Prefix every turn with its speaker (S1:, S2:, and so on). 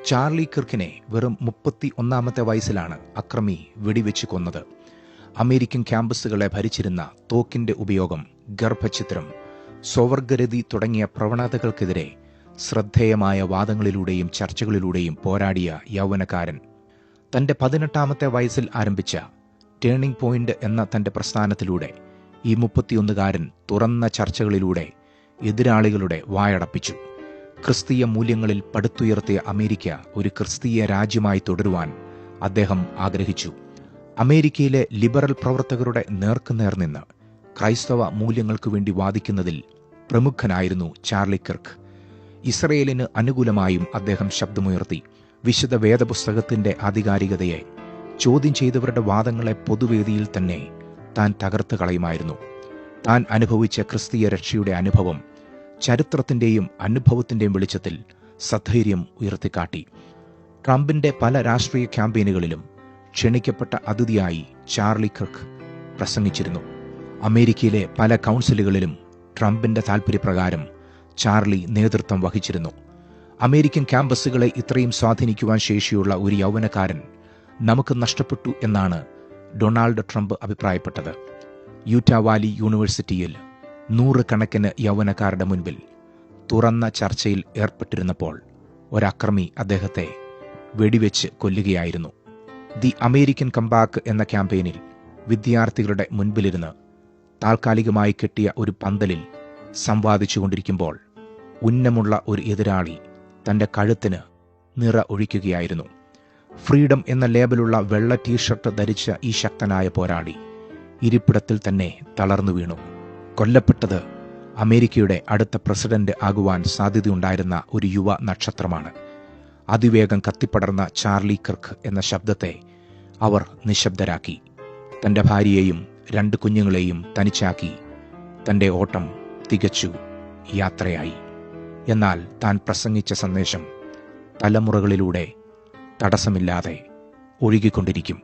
S1: Charlie കിർക്കിനെ വെറും 31 വയസ്സിലാണ് അക്രമി വെടിവെച്ച് കൊന്നത്. അമേരിക്കൻ ക്യാമ്പസുകളെ ഭരിച്ചിരുന്ന തോക്കിന്റെ ഉപയോഗം, ഗർഭഛിദ്രം, സ്വവർഗരതി തുടങ്ങിയ പ്രവണതകൾക്കെതിരെ ശ്രദ്ധേയമായ വാദങ്ങളിലൂടെയും ചർച്ചകളിലൂടെയും പോരാടിയ യൗവനക്കാരൻ തന്റെ 18 വയസ്സിൽ ആരംഭിച്ച ടേണിംഗ് പോയിന്റ് എന്ന തന്റെ പ്രസ്ഥാനത്തിലൂടെ ഈ 31കാരൻ തുറന്ന ചർച്ചകളിലൂടെ എതിരാളികളുടെ വായടപ്പിച്ചു. ക്രിസ്തീയ മൂല്യങ്ങളിൽ പടുത്തുയർത്തിയ അമേരിക്ക ഒരു ക്രിസ്തീയ രാജ്യമായി തുടരുവാൻ അദ്ദേഹം ആഗ്രഹിച്ചു. അമേരിക്കയിലെ ലിബറൽ പ്രവർത്തകരുടെ നേർക്കുനേർ നിന്ന് ക്രൈസ്തവ മൂല്യങ്ങൾക്കു വേണ്ടി വാദിക്കുന്നതിൽ പ്രമുഖനായിരുന്നു ചാർലി കിർക്ക്. ഇസ്രയേലിന് അനുകൂലമായും അദ്ദേഹം ശബ്ദമുയർത്തി. വിശുദ്ധ വേദപുസ്തകത്തിന്റെ ആധികാരികതയെ ചോദ്യം ചെയ്തവരുടെ വാദങ്ങളെ പൊതുവേദിയിൽ തന്നെ താൻ തകർത്ത് കളയുമായിരുന്നു. താൻ അനുഭവിച്ച ക്രിസ്തീയ രക്ഷയുടെ അനുഭവം ചരിത്രത്തിന്റെയും അനുഭവത്തിന്റെയും വെളിച്ചത്തിൽ സധൈര്യം ഉയർത്തിക്കാട്ടി. ട്രംപിന്റെ പല രാഷ്ട്രീയ ക്യാമ്പയിനുകളിലും ക്ഷണിക്കപ്പെട്ട അതിഥിയായി ചാർലി കിർക്ക് പ്രസംഗിച്ചിരുന്നു. അമേരിക്കയിലെ പല കൗൺസിലുകളിലും ട്രംപിന്റെ താൽപര്യപ്രകാരം ചാർലി നേതൃത്വം വഹിച്ചിരുന്നു. അമേരിക്കൻ ക്യാമ്പസുകളെ ഇത്രയും സ്വാധീനിക്കുവാൻ ശേഷിയുള്ള ഒരു യൗവനക്കാരൻ നമുക്ക് നഷ്ടപ്പെട്ടു എന്നാണ് ഡൊണാൾഡ് ട്രംപ് അഭിപ്രായപ്പെട്ടത്. യൂറ്റാ വാലി യൂണിവേഴ്സിറ്റിയിൽ 100 കണക്കിന് യൗവനക്കാരുടെ മുൻപിൽ തുറന്ന ചർച്ചയിൽ ഏർപ്പെട്ടിരുന്നപ്പോൾ ഒരക്രമി അദ്ദേഹത്തെ വെടിവെച്ച് കൊല്ലുകയായിരുന്നു. ദി അമേരിക്കൻ കംബാക്ക് എന്ന ക്യാമ്പയിനിൽ വിദ്യാർത്ഥികളുടെ മുൻപിലിരുന്ന് താൽക്കാലികമായി കെട്ടിയ ഒരു പന്തലിൽ സംവാദിച്ചുകൊണ്ടിരിക്കുമ്പോൾ ഉന്നമുള്ള ഒരു എതിരാളി തന്റെ കഴുത്തിന് നിറ ഒഴിക്കുകയായിരുന്നു. ഫ്രീഡം എന്ന ലേബലുള്ള വെള്ള ടീഷർട്ട് ധരിച്ച ഈ ശക്തനായ പോരാളി ഇരിപ്പിടത്തിൽ തന്നെ തളർന്നു വീണു. കൊല്ലപ്പെട്ടത് അമേരിക്കയുടെ അടുത്ത പ്രസിഡന്റ് ആകുവാൻ സാധ്യതയുണ്ടായിരുന്ന ഒരു യുവ നക്ഷത്രമാണ്. അതിവേഗം കത്തിപ്പടർന്ന ചാർലി കിർക്ക് എന്ന ശബ്ദത്തെ അവർ നിശബ്ദരാക്കി. തന്റെ ഭാര്യയെയും 2 കുഞ്ഞുങ്ങളെയും തനിച്ചാക്കി തന്റെ ഓട്ടം തികച്ചു യാത്രയായി. എന്നാൽ താൻ പ്രസംഗിച്ച സന്ദേശം തലമുറകളിലൂടെ തടസ്സമില്ലാതെ ഒഴുകിക്കൊണ്ടിരിക്കും.